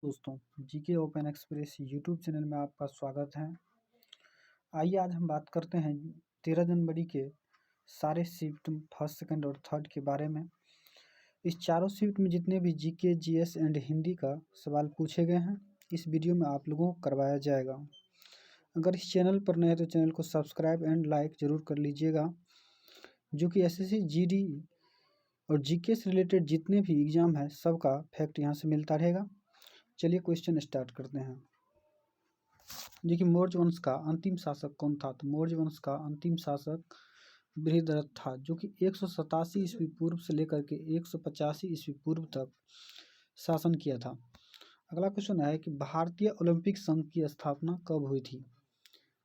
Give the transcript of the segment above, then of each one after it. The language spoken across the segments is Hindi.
दोस्तों, GK open express YouTube channel में आपका स्वागत है। आइए आज हम बात करते हैं 13 जनवरी के सारे शिफ्ट फर्स्ट, सेकंड और थर्ड के बारे में। इस चारों शिफ्ट में जितने भी जीके, जीएस एंड हिंदी का सवाल पूछे गए हैं, इस वीडियो में आप लोगों को करवाया जाएगा। अगर इस चैनल पर नए हैं तो चैनल को सब्सक्राइब एंड लाइक जरूर कर लीजिएगा, जो कि एसएससी, जीडी और जीके से रिलेटेड जितने भी एग्जाम है सबका फैक्ट यहाँ से मिलता रहेगा। चलिए क्वेश्चन स्टार्ट करते हैं। देखिए, मौर्य वंश का अंतिम शासक कौन था? तो मौर्य वंश का अंतिम शासक बृहद्रथ था, जो कि 187 ईस्वी पूर्व से लेकर के 185 ईस्वी पूर्व तक शासन किया था। अगला क्वेश्चन है कि भारतीय ओलंपिक संघ की स्थापना कब हुई थी?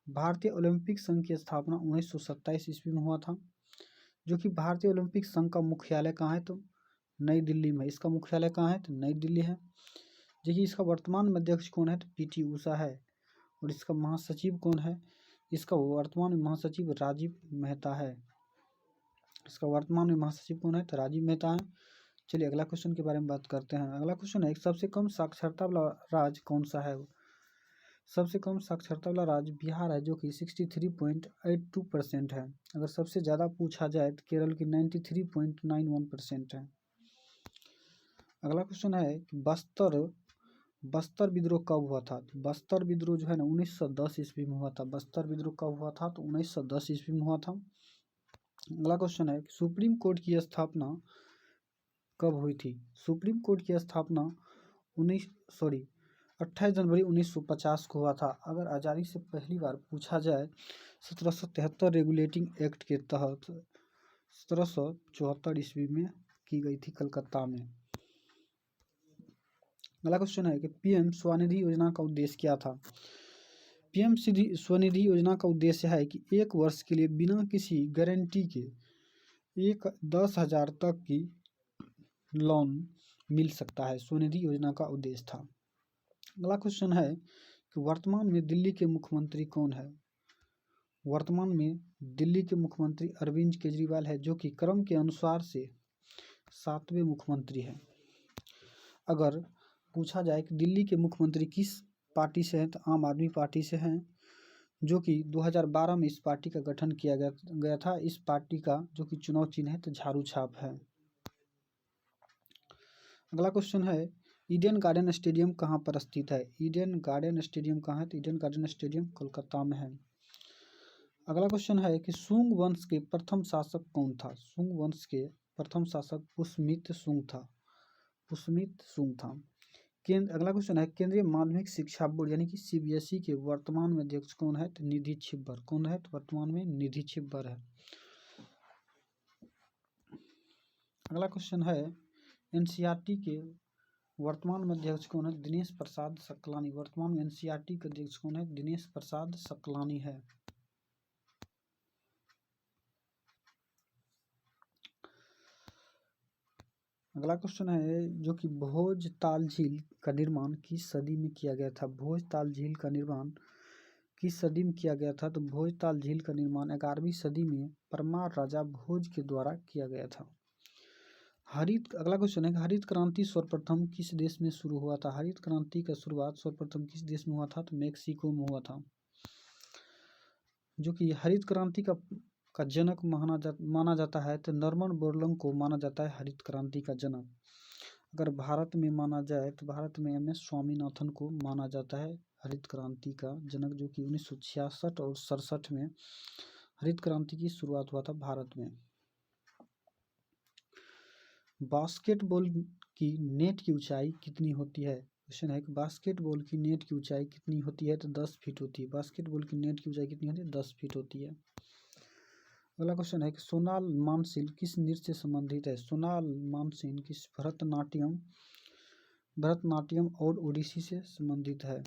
भारतीय ओलंपिक संघ की स्थापना 1927 ईस्वी में हुआ था। जो कि भारतीय ओलंपिक संघ का मुख्यालय कहाँ है? तो नई दिल्ली में। इसका मुख्यालय कहाँ है? तो नई दिल्ली है। देखिए, इसका वर्तमान में अध्यक्ष कौन है? तो पीटी उषा है। और इसका महासचिव कौन है? इसका वर्तमान में महासचिव राजीव मेहता है। इसका वर्तमान में महासचिव कौन है? तो राजीव मेहता है। चलिए अगला क्वेश्चन के बारे में बात करते हैं। अगला क्वेश्चन है, सबसे कम साक्षरता वाला राज्य कौन सा है? सबसे कम साक्षरता वाला राज्य बिहार है, जो कि 63.82% है। अगर सबसे ज़्यादा पूछा जाए तो केरल की 93.91% है। अगला क्वेश्चन है कि बस्तर विद्रोह कब हुआ था? तो बस्तर विद्रोह जो है ना 1910 ईस्वी में हुआ था। बस्तर विद्रोह कब हुआ था? तो 1910 ईस्वी में हुआ था। अगला क्वेश्चन है कि सुप्रीम कोर्ट की स्थापना कब हुई थी? सुप्रीम कोर्ट की स्थापना 28 जनवरी 1950 को हुआ था। अगर आज़ादी से पहली बार पूछा जाए 1773 रेगुलेटिंग एक्ट के तहत 1774 ईस्वी में की गई थी कलकत्ता में। अगला क्वेश्चन है कि पीएम स्वनिधि योजना का उद्देश्य क्या था? पीएम स्वनिधि योजना का उद्देश्य है कि 1 वर्ष के लिए बिना किसी गारंटी के 10,000 तक की लोन मिल सकता है। स्वनिधि योजना का उद्देश्य था। अगला क्वेश्चन है कि वर्तमान में दिल्ली के मुख्यमंत्री कौन है? वर्तमान में दिल्ली के मुख्यमंत्री अरविंद केजरीवाल है, जो कि क्रम के अनुसार से 7वें मुख्यमंत्री हैं। अगर पूछा जाए कि दिल्ली के मुख्यमंत्री किस पार्टी से हैं, तो आम आदमी पार्टी से हैं, जो कि 2012 में इस पार्टी का गठन किया गया था। इस पार्टी का जो कि चुनाव चिन्ह है तो झाड़ू छाप है। अगला क्वेश्चन है, ईडन गार्डन स्टेडियम कहाँ पर स्थित है? ईडन गार्डन स्टेडियम कहाँ है? तो ईडन गार्डन स्टेडियम कोलकाता में है। अगला क्वेश्चन है कि शुंग वंश के प्रथम शासक कौन था? शुंग वंश के प्रथम शासक पुष्यमित्र शुंग था। पुष्यमित्र शुंग था। अगला क्वेश्चन है, केंद्रीय माध्यमिक शिक्षा बोर्ड यानी कि सीबीएसई के वर्तमान में अध्यक्ष कौन है? तो निधि छिब्बर। कौन है? तो वर्तमान में निधि छिब्बर है। अगला क्वेश्चन है, एनसीईआरटी के वर्तमान में अध्यक्ष कौन है? दिनेश प्रसाद सकलानी। वर्तमान में एनसीईआरटी के अध्यक्ष कौन है? दिनेश प्रसाद सकलानी है। अगला क्वेश्चन है, जो कि भोजताल झील का निर्माण किस सदी में किया गया था? भोजताल झील का निर्माण किस सदी में किया गया था? तो भोजताल झील का निर्माण 11वीं सदी में परमार राजा भोज के द्वारा किया गया था। अगला क्वेश्चन है, हरित क्रांति सर्वप्रथम किस देश में शुरू हुआ था? हरित क्रांति का शुरुआत सर्वप्रथम किस देश में हुआ था? तो मेक्सिको में हुआ था। जो कि हरित क्रांति का जनक माना जाता है तो नॉर्मन बोरलॉग को माना जाता है हरित क्रांति का जनक। अगर भारत में माना जाए तो भारत में एम एस स्वामीनाथन को माना जाता है हरित क्रांति का जनक, जो कि 1966 और 67 में हरित क्रांति की शुरुआत हुआ था भारत में। बास्केटबॉल की नेट की ऊंचाई कितनी होती है? क्वेश्चन है कि बास्केटबॉल की नेट की ऊंचाई कितनी होती है? तो 10 फीट होती है। बास्केटबॉल की नेट की ऊंचाई कितनी होती है? 10 फीट होती है। अगला क्वेश्चन है कि सोनाल मानसिंह किस नृत्य से संबंधित है? सोनाल मानसिंह किस भरतनाट्यम और ओडिसी से संबंधित है,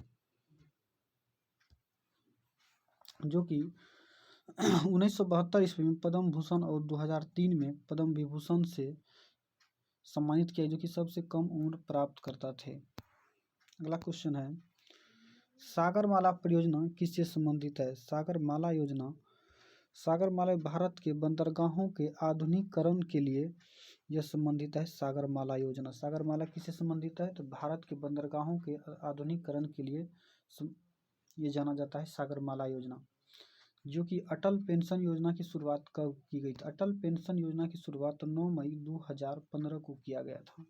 जो कि 1972 ईस्वी में पद्म भूषण और 2003 में पद्म विभूषण से सम्मानित किया, जो कि सबसे कम उम्र प्राप्त करता थे। अगला क्वेश्चन है, सागरमाला परियोजना किससे संबंधित है? सागरमाला योजना सागरमाला भारत के बंदरगाहों के आधुनिकीकरण के लिए यह संबंधित है। सागरमाला योजना, सागरमाला किससे संबंधित है? तो भारत के बंदरगाहों के आधुनिकीकरण के लिए ये जाना जाता है सागरमाला योजना, जो कि अटल पेंशन योजना की शुरुआत कब की गई थी? अटल पेंशन योजना की शुरुआत 9 मई 2015 को किया गया था।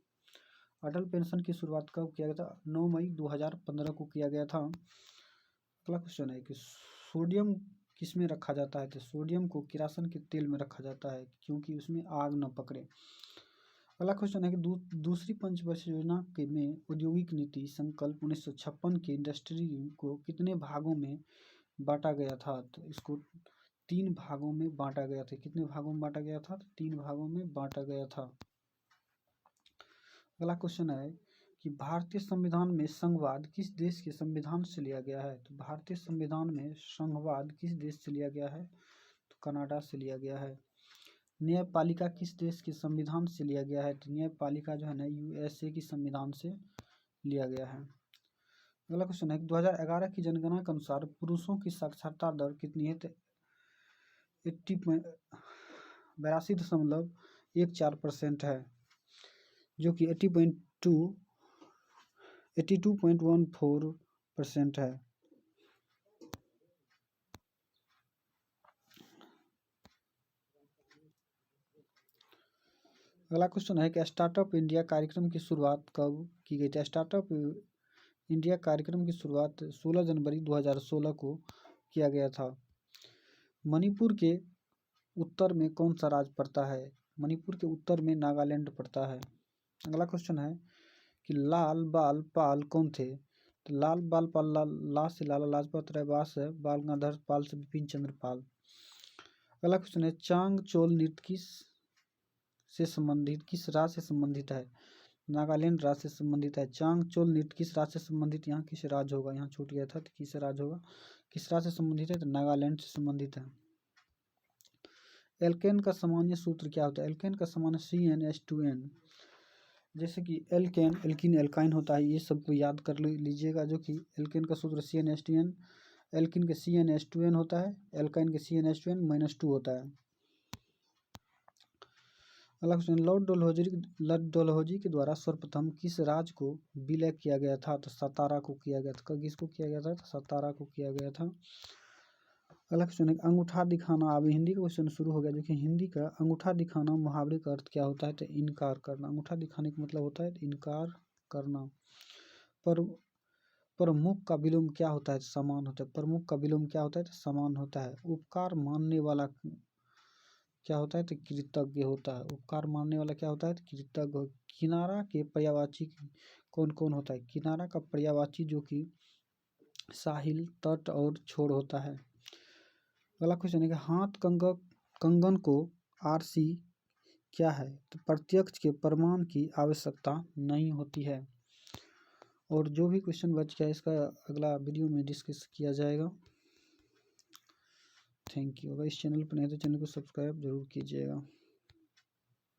अटल पेंशन की शुरुआत कब किया गया था? 9 मई 2015 को किया गया था। अगला क्वेश्चन है कि सोडियम किस में रखा जाता है? तो सोडियम को किरासन के तेल में रखा जाता है क्योंकि उसमें आग न पकड़े। अगला क्वेश्चन है कि दूसरी पंचवर्षीय योजना के में औद्योगिक नीति संकल्प 1956 के इंडस्ट्री को कितने भागों में बांटा गया था? तो इसको 3 भागों में बांटा गया था। कितने भागों में बांटा गया था? तो 3 भागों में बांटा गया था। अगला क्वेश्चन है कि भारतीय संविधान में संघवाद किस देश के संविधान से लिया गया है? तो भारतीय संविधान में संघवाद किस देश से लिया गया है? तो कनाडा से लिया गया है। न्यायपालिका किस देश के संविधान से लिया गया है? तो न्यायपालिका जो है ना यूएसए की संविधान से लिया गया है। अगला क्वेश्चन है 2011 की जनगणना के अनुसार पुरुषों की साक्षरता दर कितनी है? तो 82.14% है, जो कि 82.14% है। अगला क्वेश्चन है कि स्टार्टअप इंडिया कार्यक्रम की शुरुआत कब की गई थी? स्टार्टअप इंडिया कार्यक्रम की शुरुआत 16 जनवरी 2016 को किया गया था। मणिपुर के उत्तर में कौन सा राज्य पड़ता है? मणिपुर के उत्तर में नागालैंड पड़ता है। अगला क्वेश्चन है कि लाल बाल पाल कौन थे? तो लाल बाल पाल ला से लाला लाजपत राय, बा से बाल गंगाधर पाल से बिपिन चंद्र पाल। अगला क्वेश्चन है चांग चोल नृत्य किस राज्य से संबंधित है? नागालैंड राज्य से संबंधित है। चांग चोल नृत्य किस राज्य से संबंधित? यहाँ किस राज्य होगा? यहाँ छूट गया था, तो किस राज्य होगा? किस राज्य से संबंधित है? तो नागालैंड से संबंधित है। एल्केन का सामान्य सूत्र क्या होता है? एल्केन का सामान्य CnH2n। जैसे कि एल्केन, एल्किन, एल्काइन होता है, ये सबको याद कर लीजिएगा, जो कि एल्केन का सूत्र CnH2n, एल्किन के CnH2n होता है, एल्काइन के CnH2n-2 होता है। अगला क्वेश्चन, लॉर्ड डलहौजी के द्वारा सर्वप्रथम किस राज्य को विलय किया गया था? तो सतारा को किया गया था। किसको किया गया था? तो सतारा को किया गया था। अगला क्वेश्चन है अंगूठा दिखाना। अब हिंदी का क्वेश्चन शुरू हो गया। देखिए हिंदी का अंगूठा दिखाना मुहावरे का अर्थ क्या होता है? तो इनकार करना। अंगूठा दिखाने का मतलब होता है इनकार करना। प्रमुख का विलोम क्या होता है? समान होता है। प्रमुख का विलोम क्या होता है? तो समान होता है। उपकार मानने वाला क्या होता है? तो कृतज्ञ होता है। उपकार मानने वाला क्या होता है? तो कृतज्ञ। किनारा के पर्यायवाची कौन कौन होता है? किनारा का पर्यायवाची जो कि साहिल, तट और छोर होता है। अगला क्वेश्चन है कि हाथ कंगन को आरसी क्या है? तो प्रत्यक्ष के प्रमाण की आवश्यकता नहीं होती है। और जो भी क्वेश्चन बच गया इसका अगला वीडियो में डिस्कस किया जाएगा। Thank you. अगर इस चैनल पर नहीं तो चैनल को सब्सक्राइब जरूर कीजिएगा।